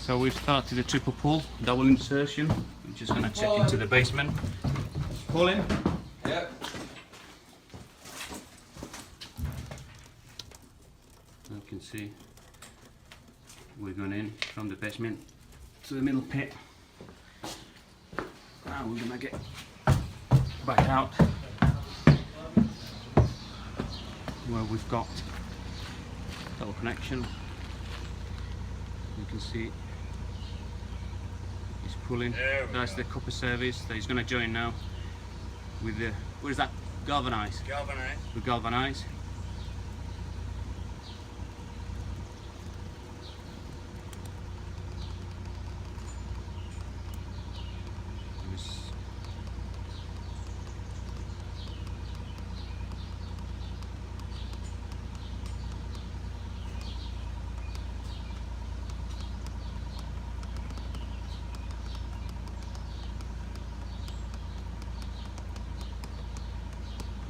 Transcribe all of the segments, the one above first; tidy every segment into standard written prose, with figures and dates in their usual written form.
So we've started a triple pull, double insertion. I'm just going to check into the basement. Pull in. Yep. You can see we're going in from the basement to the middle pit. Now we're going to get back out where we've got double connection. You can see he's pulling. That's the copper service that he's going to join now with the, what is that? Galvanized. Galvanized. With galvanized.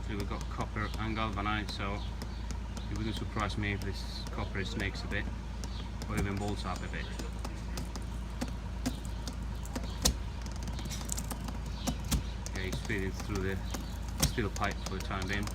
We've got copper and galvanized, so it wouldn't surprise me if this copper snakes a bit or even bolts up a bit. Okay, it's feeding through the steel pipe for the time being.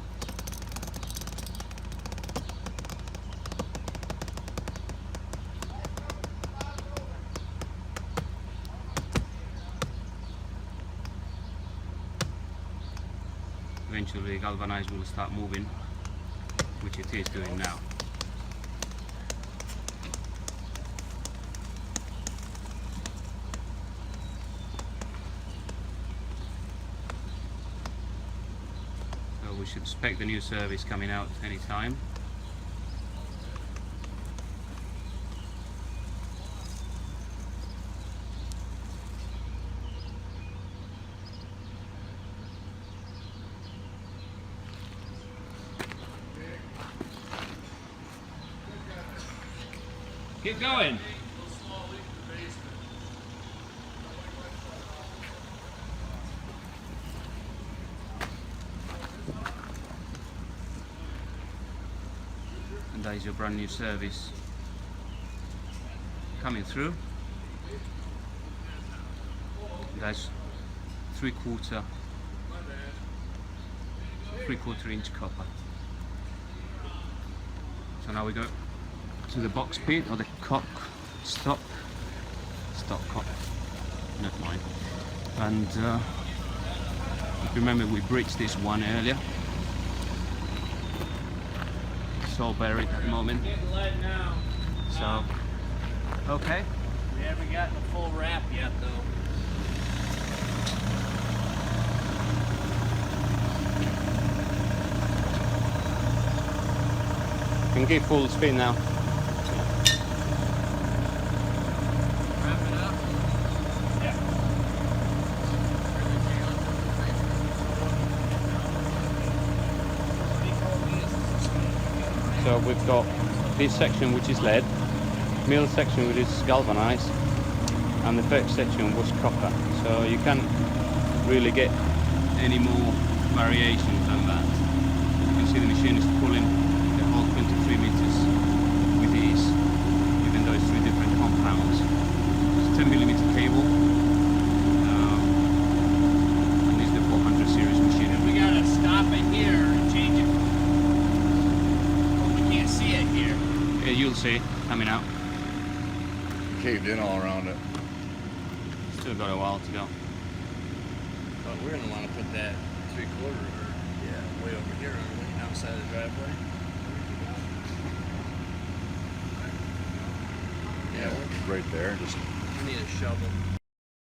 Eventually galvanized will start moving, which it is doing now. So we should expect the new service coming out any time. Keep going. And that is your brand new service coming through. That's 3/4 inch copper. So now we go to the box pit, or the stop cock, never mind. And if you remember, we bridged this one earlier. It's all buried at the moment. So, okay. We haven't gotten a full wrap yet, though. Can give full speed now. So we've got this section which is lead, middle section which is galvanized, and the first section was copper. So you can't really get any more variations than that. You can see the machine is pulling the whole 23 meters with ease, even though it's 3 different compounds. It's 10mm cable, and this is the 400 series machine. And we gotta stop it here and change it. See it here. Yeah, you'll see it coming out. Caved in all around it. Still got a while to go. But we're gonna want to put that 3/4 way over here, aren't we? Outside the driveway. Yeah, right there. Just We need a shovel.